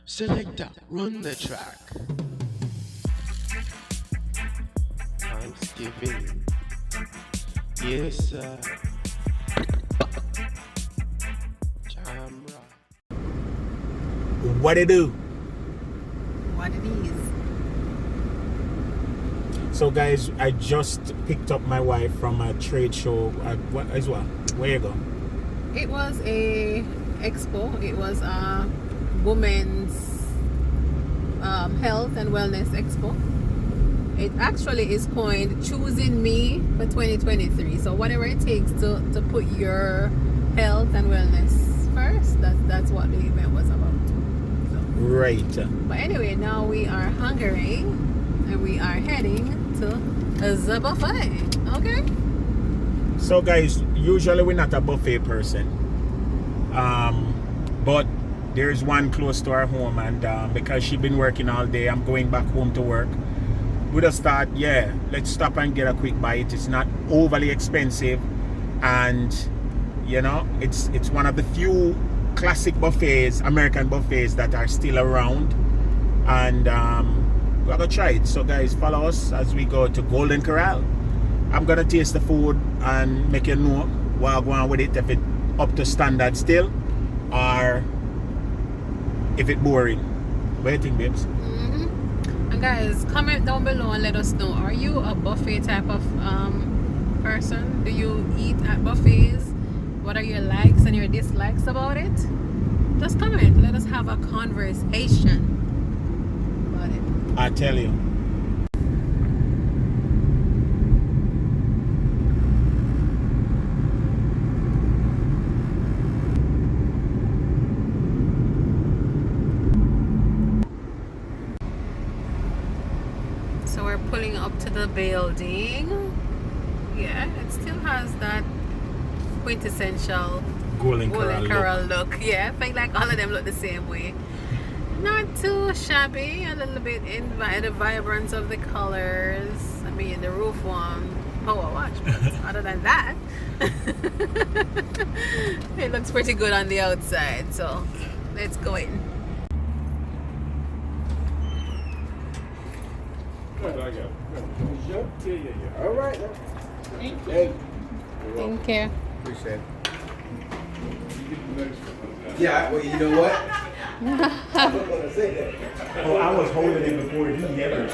Selector, run the track. Thanksgiving. Yes, sir. Jamra. What it do? What it is. So guys, I just picked up my wife from a trade show at where you go? It was a expo. It was a women's health and wellness expo. It actually is coined Choosing Me for 2023. So whatever it takes to put your health and wellness first, that's what the event was about. So. Right. But anyway, now we are hungering and we are heading to the buffet. Okay? So guys, usually we're not a buffet person. But there's one close to our home, and because she's been working all day, I'm going back home to work. We just thought, yeah, let's stop and get a quick bite. It's not overly expensive, and you know, it's one of the few classic buffets, American buffets, that are still around, and we're gonna try it. So guys, follow us as we go to Golden Corral. I'm gonna taste the food and make you know what I'm going with it, if it up to standard still, or if it boring. What do you think, babes? And guys, comment down below and let us know, are you a buffet type of person? Do you eat at buffets? What are your likes and your dislikes about it? Just comment. Let us have a conversation about it. I tell you. So we're pulling up to the building. Yeah, it still has that quintessential Golden Corral look. Yeah, I think like all of them look the same way. Not too shabby, a little bit in the vibrance of the colors. I mean, the roof one, power watch, but other than that, it looks pretty good on the outside. So let's go in. All right. Thank you. Appreciate it. Yeah, well, you know what? I was going to say that. Oh, I was holding it before he ever.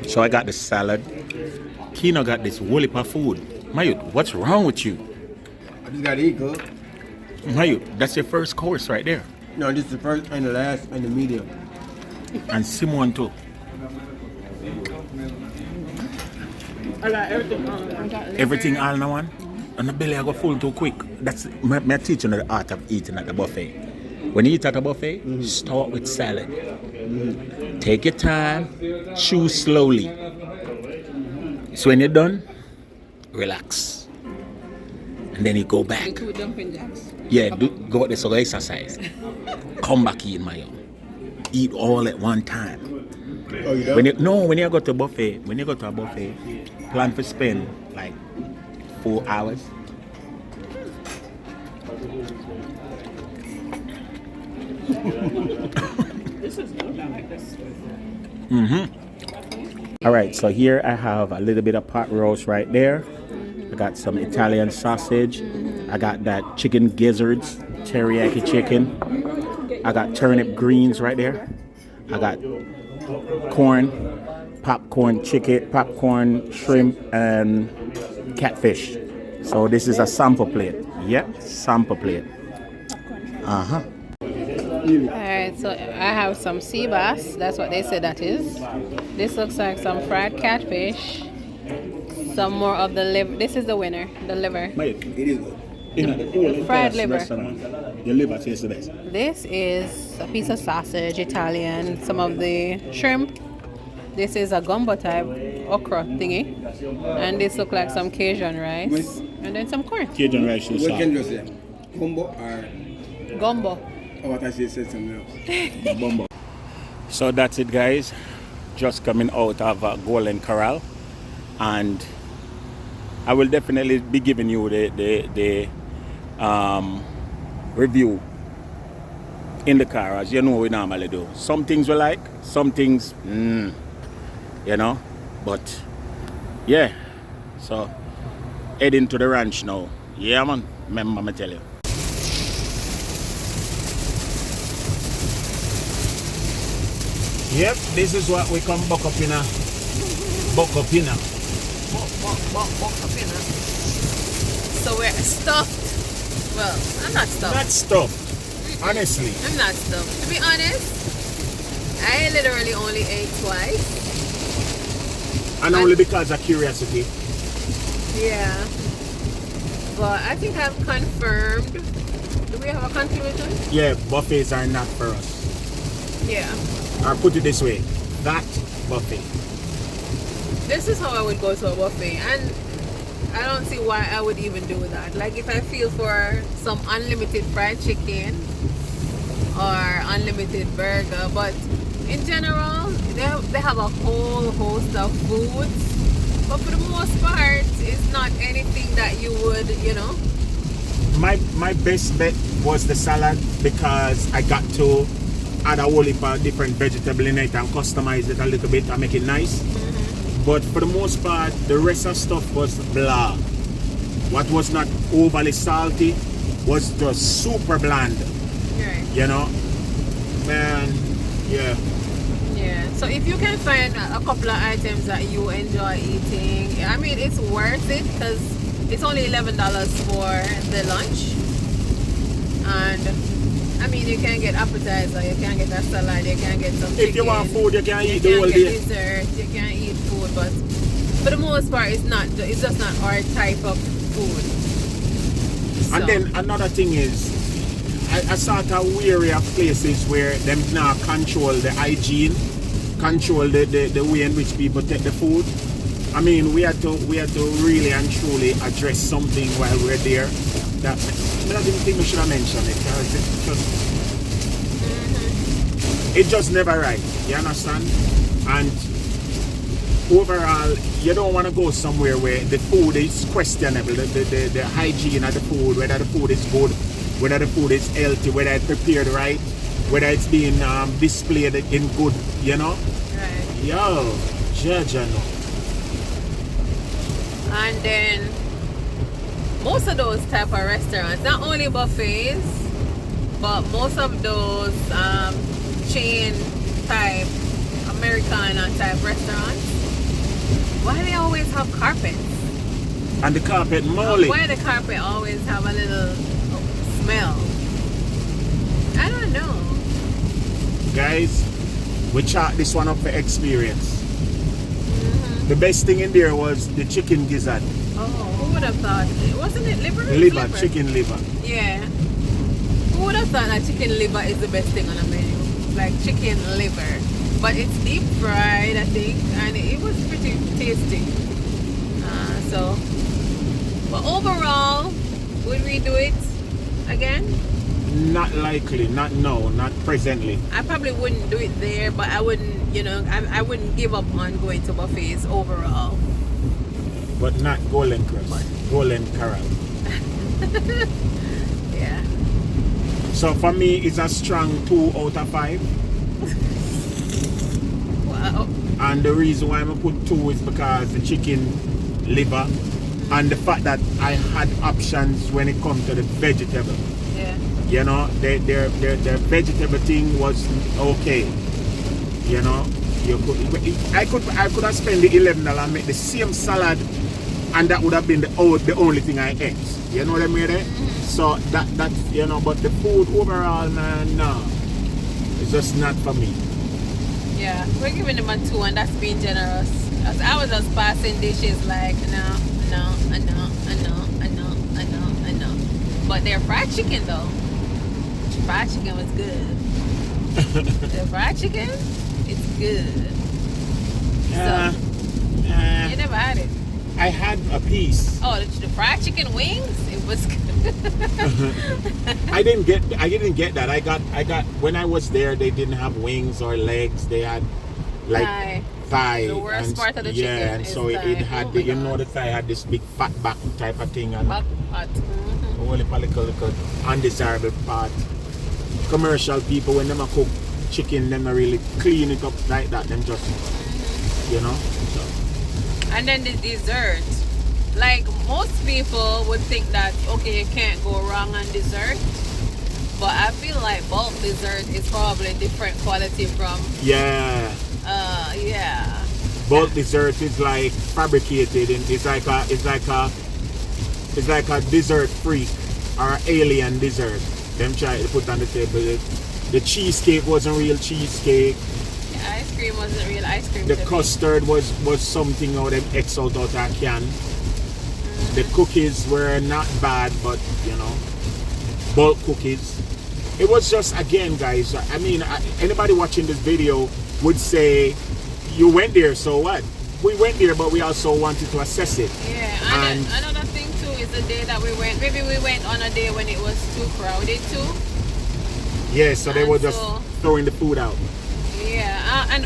So I got the salad. Kino got this woolly pa food. Mayut, what's wrong with you? I just gotta eat, cuz. Mayut, that's your first course right there. No, this is the first and the last and the medium. And Simon too. I got everything on. I got Everything all in one. And the belly I go full too quick. That's my teaching the art of eating at the buffet. When you eat at a buffet, start with salad. Take your time, chew slowly. So when you're done, relax. And then you go back. the 2 dumpling jacks. Yeah, go out there, so go exercise. Come back in my own. Eat all at one time. Oh, you done? When you go to a buffet, plan to spend like 4 hours. This is good. I like this. All right, so here I have a little bit of pot roast right there. I got some Italian sausage. I got that chicken gizzards, teriyaki chicken. I got turnip greens right there. I got corn, popcorn chicken, popcorn shrimp, and catfish. So this is a sample plate. Yep, sample plate. Alright, so I have some sea bass. That's what they say that is. This looks like some fried catfish. Some more of the liver. This is the winner, the liver. Mate, It is good. in fried liver. Your liver tastes the best. This is a piece of sausage, Italian. Some of the shrimp. This is a gumbo type okra thingy. And this look like some Cajun rice. And then some corn. Cajun rice is What can you say? Combo or Gumbo. oh, what I said something else. Bumbo. So that's it, guys. Just coming out of Golden Corral, and I will definitely be giving you the review in the car, as you know we normally do. Some things we like, some things, you know, but yeah. So heading to the ranch now. Yeah, man. Remember, I tell you. Yep, this is what we come buck up in a. Buck up in a. So we're stuffed. Well, I'm not stuffed. Not stuffed, honestly. I'm not stuffed. To be honest, I literally only ate twice. And only because of curiosity. Yeah. But I think I've confirmed. Do we have a conclusion? Yeah, buffets are not for us. Yeah. Or put it this way, that buffet. This is how I would go to a buffet, and I don't see why I would even do that. Like if I feel for some unlimited fried chicken or unlimited burger, but in general they have a whole host of foods, but for the most part it's not anything that you would, you know. My best bet was the salad, because I got to add a whole heap of different vegetable in it and customize it a little bit and make it nice. But for the most part, the rest of stuff was blah. What was not overly salty was just super bland. Right. You know? Man, yeah. Yeah. So if you can find a couple of items that you enjoy eating, I mean it's worth it because it's only $11 for the lunch. And I mean, you can get appetizer, you can get a salad, you can get some chicken. If you want food, you can eat you the whole can day. get dessert, you can eat food, but for the most part, it's just not our type of food. So. And then another thing is, I sort of weary of places where them now control the hygiene, control the way in which people take the food. I mean, we had to really and truly address something while we're there. That I don't even think we should have mentioned it. It's just never right. You understand? And overall, you don't want to go somewhere where the food is questionable, the hygiene of the food, whether the food is good, whether the food is healthy, whether it's prepared right, whether it's being displayed in good, you know? Right. Yo, judge, no. And then most of those type of restaurants, not only buffets, but most of those chain type Americana type restaurants, why they always have carpets? And the carpet molly. Why the carpet always have a little smell? I don't know. Guys, we chalk this one up for experience. The best thing in there was the chicken gizzard. Oh, who would have thought? Wasn't it liver? Liver, chicken liver. Yeah. Who would have thought that chicken liver is the best thing on a menu? Like chicken liver. But it's deep fried, I think, and it was pretty tasty. But overall, would we do it again? Not likely, not presently. I probably wouldn't do it there, but I wouldn't, I wouldn't give up on going to buffets overall. But not Golden Crust, Golden Corral. Yeah. So for me, it's a strong 2 out of 5. Wow. And the reason why I'm gonna put 2 is because the chicken liver and the fact that I had options when it comes to the vegetable. Yeah. You know, their vegetable thing was okay. You know, I could have spent the $11 and make the same salad, and that would have been the only thing I ate. You know what I mean? So that but the food overall, man, no, it's just not for me. Yeah, we're giving them a 2, and that's being generous. As I was just passing dishes like, no. But their fried chicken though, fried chicken was good. The fried chicken, it's good. Yeah. So, you never had it. I had a piece. Oh, the fried chicken wings, it was good. I didn't get that. I got when I was there, they didn't have wings or legs. They had like thigh. The worst part of the chicken. Yeah, and so it had the thigh had this big fat back type of thing, and back part. only little undesirable part. Commercial people, when them a cook chicken, them a really clean it up like that. Them just So. And then the dessert. Like most people would think that okay, you can't go wrong on dessert, but I feel like bulk dessert is probably different quality from yeah. Bulk dessert is like fabricated, and it's like a dessert freak or alien dessert. Them try to put on the table. The cheesecake wasn't real cheesecake. The ice cream wasn't real ice cream. The custard was something out of X out of a can. The cookies were not bad, but bulk cookies. It was just, again, guys, I mean, anybody watching this video would say, you went there, so what? We went there, but we also wanted to assess it. Yeah, and another thing too is the day that we went. Maybe we went on a day when it was too crowded too. Yeah, so they were just throwing the food out. Yeah, and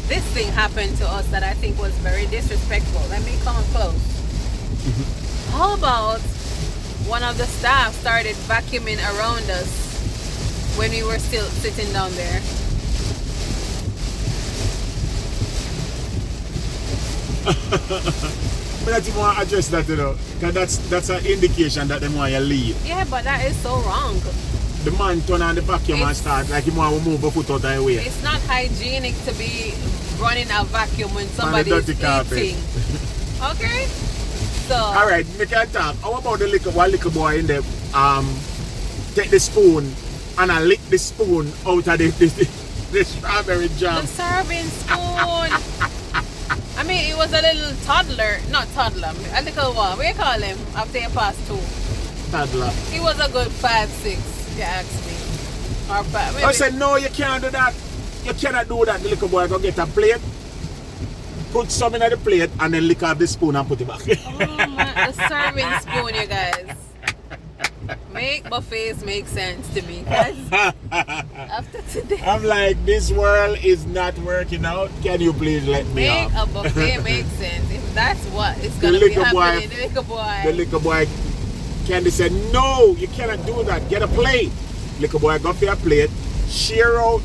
this thing happened to us that I think was very disrespectful. Let me come close. How about one of the staff started vacuuming around us when we were still sitting down there? But I didn't want to address that, because that's an indication that they want you to leave. Yeah, but that is so wrong. The man turn on the vacuum and start like he want to move a foot out of the way. It's not hygienic to be running a vacuum when somebody is eating. Okay? So alright, we can talk. How about the little boy in there take the spoon and I lick the spoon out of the strawberry jam? The serving spoon. I mean, it was a little toddler, not toddler, a little one. What do you call him after you pass 2? Toddler. He was a good 5, 6, if you ask me. Or 5. Maybe. I said, no, you can't do that. You cannot do that. The little boy go get a plate, put some in the plate, and then lick off the spoon and put it back. Oh my, the serving spoon, you guys. Make buffets make sense to me, guys. After today. I'm like, this world is not working out. Can you please let me make off? a buffet make sense. If that's what it's gonna be happening, the little boy. Candy said, no, you cannot do that. Get a plate. Little boy got for a plate, share out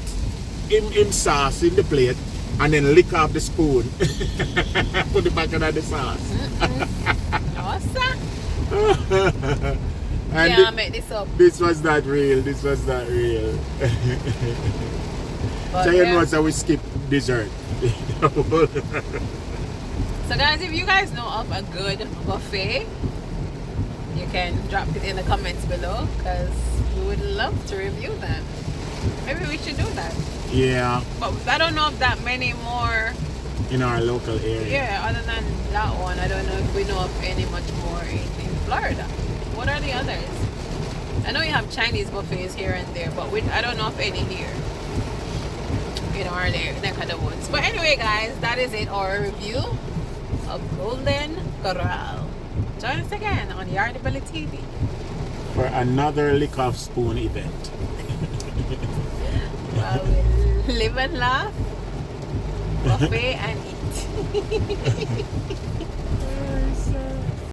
him sauce in the plate, and then lick off the spoon. Put it back under the sauce. And yeah, I'll make this up. This was not real. This was not real. But, So you yeah. know that we skip dessert. So guys, if you guys know of a good buffet, you can drop it in the comments below because we would love to review them. Maybe we should do that. Yeah, But I don't know of that many more. in our local area. Yeah, other than that one, I don't know if we know of any much more in Florida. What are the others? I know you have Chinese buffets here and there, but I don't know of any here in our neck of the woods. But anyway, guys, that is it, our review of Golden Corral. Join us again on Yardie TV. For another lick off spoon event. Well, we'll live and laugh, buffet and eat.